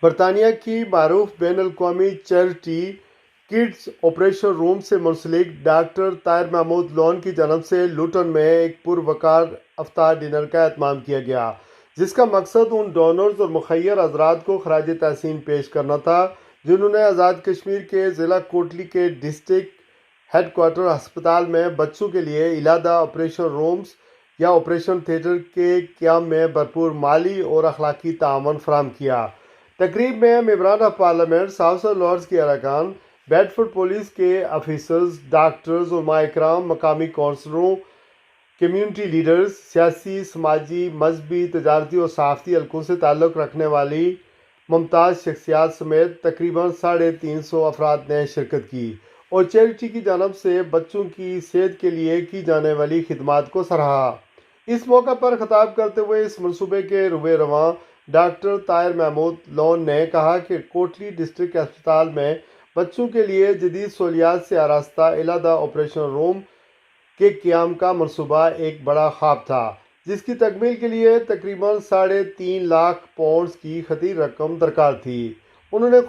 برطانیہ کی معروف بین الاقوامی چیریٹی کڈز آپریشن روم سے منسلک ڈاکٹر طاہر محمود لون کی جانب سے لوٹن میں ایک پروقار افطار ڈنر کا اہتمام کیا گیا، جس کا مقصد ان ڈونرز اور مخیر حضرات کو خراج تحسین پیش کرنا تھا جنہوں نے آزاد کشمیر کے ضلع کوٹلی کے ڈسٹرکٹ ہیڈ کوارٹر ہسپتال میں بچوں کے لیے علیحدہ آپریشن رومز یا آپریشن تھیٹر کے قیام میں بھرپور مالی اور اخلاقی تعاون فراہم کیا۔ تقریب میں ممبران پارلیمنٹ، ہاؤس آف لارڈز کے اراکین، بیڈفورڈ پولیس کے آفیسرز، ڈاکٹرز، علماء اکرام، مقامی کونسلروں، کمیونٹی لیڈرز، سیاسی، سماجی، مذہبی، تجارتی اور صحافتی حلقوں سے تعلق رکھنے والی ممتاز شخصیات سمیت تقریباً 350 افراد نے شرکت کی اور چیریٹی کی جانب سے بچوں کی صحت کے لیے کی جانے والی خدمات کو سراہا۔ اس موقع پر خطاب کرتے ہوئے اس منصوبے کے روح رواں ڈاکٹر طاہر محمود لون نے کہا کہ کوٹلی ڈسٹرکٹ ہسپتال میں بچوں کے لیے جدید سہولیات سے آراستہ علیحدہ آپریشن روم کے قیام کا منصوبہ ایک بڑا خواب تھا، جس کی تکمیل کے لیے تقریباً 3.5 لاکھ پاؤنڈز کی خطیر رقم درکار تھی۔ انہوں نے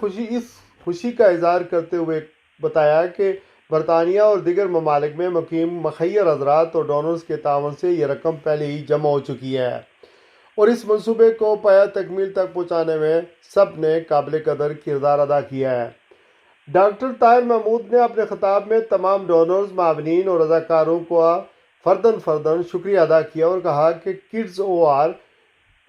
خوشی کا اظہار کرتے ہوئے بتایا کہ برطانیہ اور دیگر ممالک میں مقیم مخیر حضرات اور ڈونرز کے تعاون سے یہ رقم پہلے ہی جمع ہو چکی ہے اور اس منصوبے کو پایہ تکمیل تک پہنچانے میں سب نے قابل قدر کردار ادا کیا ہے۔ ڈاکٹر طاہر محمود نے اپنے خطاب میں تمام ڈونرز، معاونین اور رضاکاروں کا فرداً شکریہ ادا کیا اور کہا کہ کڈز او آر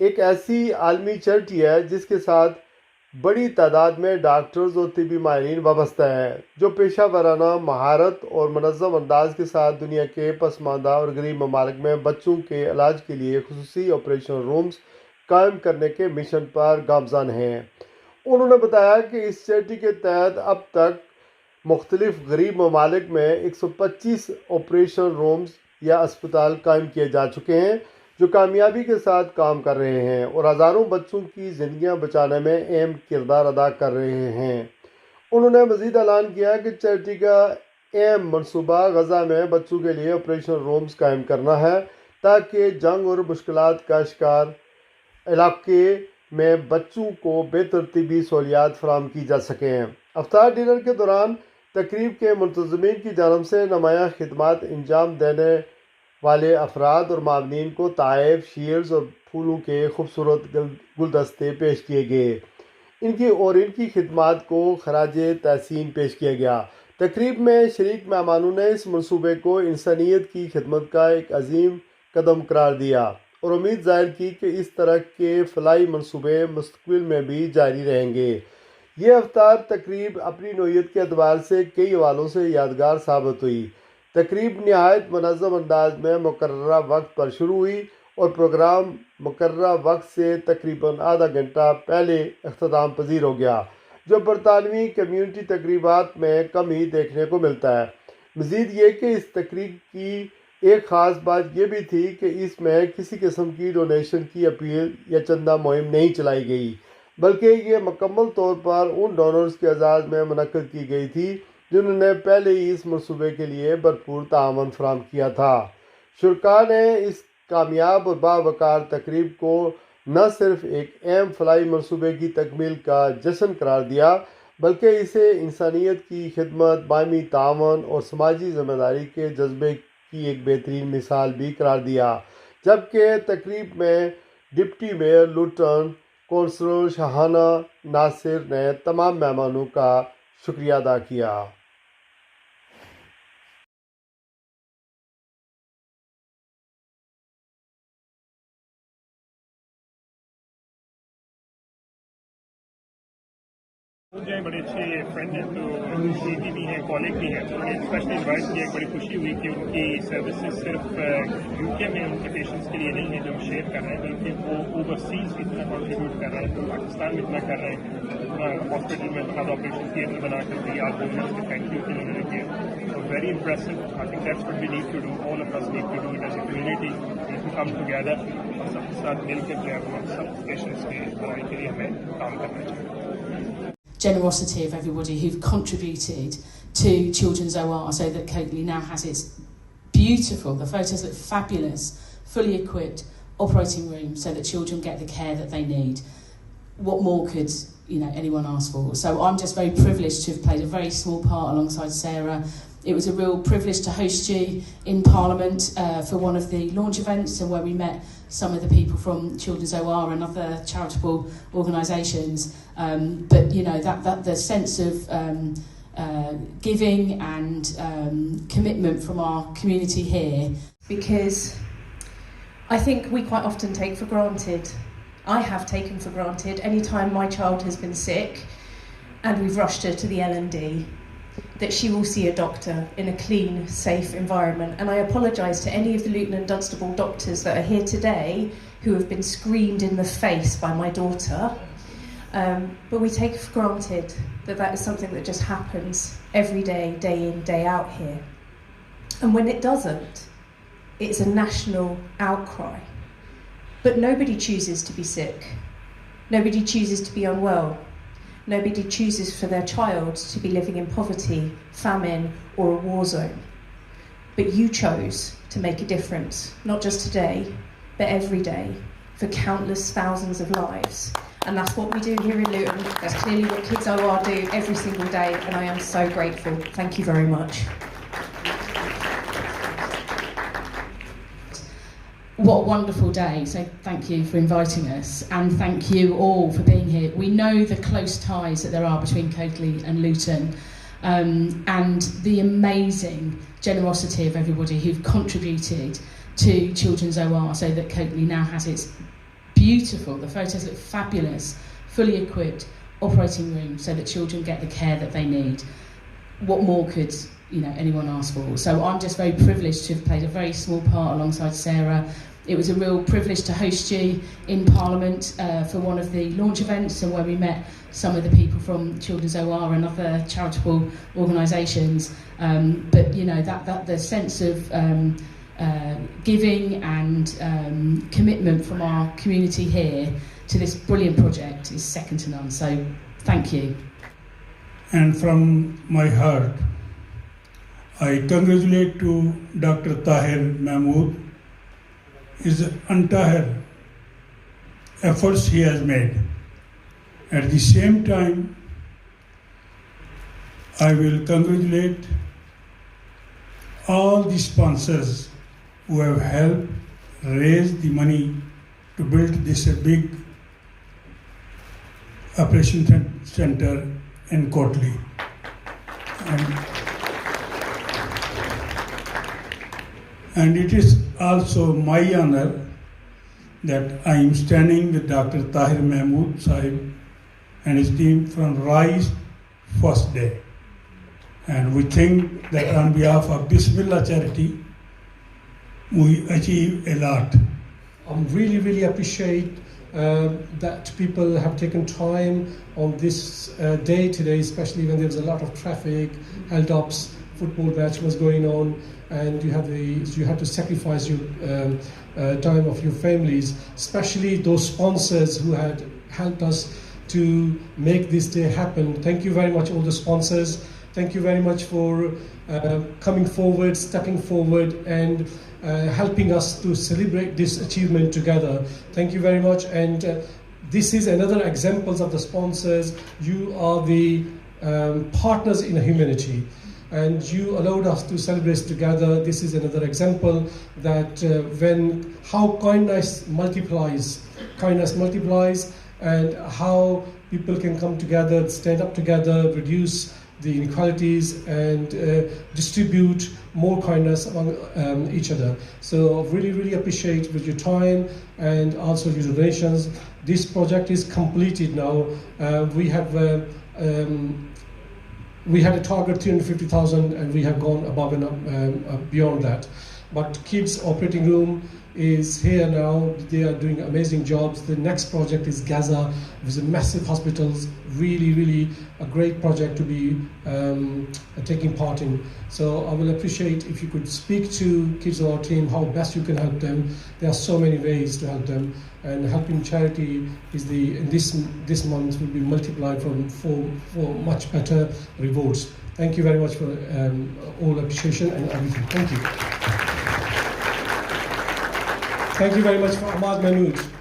ایک ایسی عالمی چیریٹی ہے جس کے ساتھ بڑی تعداد میں ڈاکٹرز اور طبی ماہرین وابستہ ہیں، جو پیشہ ورانہ مہارت اور منظم انداز کے ساتھ دنیا کے پسماندہ اور غریب ممالک میں بچوں کے علاج کے لیے خصوصی آپریشن رومز قائم کرنے کے مشن پر گامزن ہیں۔ انہوں نے بتایا کہ اس چیریٹی کے تحت اب تک مختلف غریب ممالک میں 125 آپریشن رومز یا اسپتال قائم کیے جا چکے ہیں جو کامیابی کے ساتھ کام کر رہے ہیں اور ہزاروں بچوں کی زندگیاں بچانے میں اہم کردار ادا کر رہے ہیں۔ انہوں نے مزید اعلان کیا کہ چیریٹی کا اہم منصوبہ غزہ میں بچوں کے لیے آپریشن رومز قائم کرنا ہے تاکہ جنگ اور مشکلات کا شکار علاقے میں بچوں کو بہتر طبی سہولیات فراہم کی جا سکیں۔ افطار ڈنر کے دوران تقریب کے منتظمین کی جانب سے نمایاں خدمات انجام دینے والے افراد اور معاونین کو تحائف، شیلڈز اور پھولوں کے خوبصورت گلدستے پیش کیے گئے۔ ان کی خدمات کو خراج تحسین پیش کیا گیا۔ تقریب میں شریک مہمانوں نے اس منصوبے کو انسانیت کی خدمت کا ایک عظیم قدم قرار دیا اور امید ظاہر کی کہ اس طرح کے فلاحی منصوبے مستقبل میں بھی جاری رہیں گے۔ یہ افطار تقریب اپنی نوعیت کے اعتبار سے کئی حوالوں سے یادگار ثابت ہوئی۔ تقریب نہایت منظم انداز میں مقررہ وقت پر شروع ہوئی اور پروگرام مقررہ وقت سے تقریباً آدھا گھنٹہ پہلے اختتام پذیر ہو گیا، جو برطانوی کمیونٹی تقریبات میں کم ہی دیکھنے کو ملتا ہے۔ مزید یہ کہ اس تقریب کی ایک خاص بات یہ بھی تھی کہ اس میں کسی قسم کی ڈونیشن کی اپیل یا چندہ مہم نہیں چلائی گئی، بلکہ یہ مکمل طور پر ان ڈونرز کے اعزاز میں منعقد کی گئی تھی جنہوں نے پہلے ہی اس منصوبے کے لیے بھرپور تعاون فراہم کیا تھا۔ شرکاء نے اس کامیاب اور باوقار تقریب کو نہ صرف ایک اہم فلاحی منصوبے کی تکمیل کا جشن قرار دیا بلکہ اسے انسانیت کی خدمت، باہمی تعاون اور سماجی ذمہ داری کے جذبے کی ایک بہترین مثال بھی قرار دیا۔ جبکہ تقریب میں ڈپٹی میئر لوٹن کونسلر شاہانہ ناصر نے تمام مہمانوں کا شکریہ ادا کیا۔ جو ہے بڑے اچھے فرینڈ ہیں، تو بیٹی بھی ہیں، کالج بھی ہیں، تو انہیں اسپیشلی انوائٹ کیا۔ ایک بڑی خوشی ہوئی کہ ان کی سروسز صرف یو کے میں ان کے پیشنٹس کے لیے نہیں ہیں جو ہم شیئر کر رہے ہیں، بلکہ وہ اوورسیز اتنا کنٹریبیوٹ کر رہے ہیں، تو پاکستان میں اتنا کر رہے ہیں، ہاسپٹل میں اتنا آپریشن تھیٹر بنا کر دیا، آپ ڈونرس کے تھینک یو انہوں نے کیا، تو very impressive. I think that's what we need to do, all of us need to do it as a community, to come together اور سب کے ساتھ مل کر جو ہے وہ سب پیشنٹس کی بھلائی کے لیے ہمیں کام کرنا چاہیے۔ Generosity of everybody who've contributed to Children's OR so that Kotli now has its beautiful, the photos look fabulous, fully equipped operating room so that children get the care that they need. what more could anyone ask for? So I'm just very privileged to have played a very small part alongside Sarah. It was a real privilege to host you in Parliament for one of the launch events, and where we met some of the people from Children's OR and other charitable organisations. But that the sense of giving and commitment from our community here. Because I think we quite often take for granted, I have taken for granted, any time my child has been sick and we've rushed her to the L&D, that she will see a doctor in a clean, safe environment. And I apologise to any of the Luton and Dunstable doctors that are here today who have been screamed in the face by my daughter. But we take for granted that is something that just happens every day, day in, day out here. And when it doesn't, it's a national outcry. But nobody chooses to be sick. Nobody chooses to be unwell. Nobody chooses for their child to be living in poverty, famine, or a war zone. But you chose to make a difference, not just today, but every day, for countless thousands of lives. And that's what we do here in Luton. That's clearly what Kids OR do every single day, and I am so grateful. Thank you very much. What a wonderful day. So thank you for inviting us, and thank you all for being here. We know the close ties that there are between Kotli and Luton, and the amazing generosity of everybody who've contributed to Children's OR so that Kotli now has its beautiful, the photos look fabulous, fully equipped operating room so that children get the care that they need. What more could anyone ask for? So I'm just very privileged to have played a very small part alongside Sarah. It was a real privilege to host you in Parliament for one of the launch events, and where we met some of the people from Children's OR and other charitable organisations. But that the sense of giving and commitment from our community here to this brilliant project is second to none. So thank you. And from my heart, I congratulate to Dr. Tahir Mahmood his entire efforts he has made. At the same time, I will congratulate all the sponsors who have helped raise the money to build this big operation center in Kotli. And it is also my honor that I am standing with Dr. Tahir Mahmood Sahib and his team from Rise first day. And we think that on behalf of Bismillah charity, we achieve a lot. I really appreciate that people have taken time on this day today, especially when there was a lot of traffic, held-ups, football match was going on, and you had to sacrifice your time of your families, especially those sponsors who had helped us to make this day happen. Thank you very much, all the sponsors. Thank you very much for coming forward, stepping forward, and helping us to celebrate this achievement together. Thank you very much. And this is another example of the sponsors. You are the partners in humanity, and you allowed us to celebrate together. This is another example that how kindness multiplies, and how people can come together, stand up together, reduce the inequalities, and distribute more kindness among each other. So really appreciate with your time and also your donations. This project is completed now. We had a target 350,000, and we have gone above and beyond that. But Kids Operating Room is here now. They are doing amazing jobs. The next project is Gaza, with massive hospitals. Really a great project to be taking part in. So I will appreciate if you could speak to Kids OR team how best you can help them. There are so many ways to help them, and helping charity is this month will be multiplied for much better rewards. Thank you very much for all appreciation and everything. Thank you. Thank you very much for Azad Kashmir.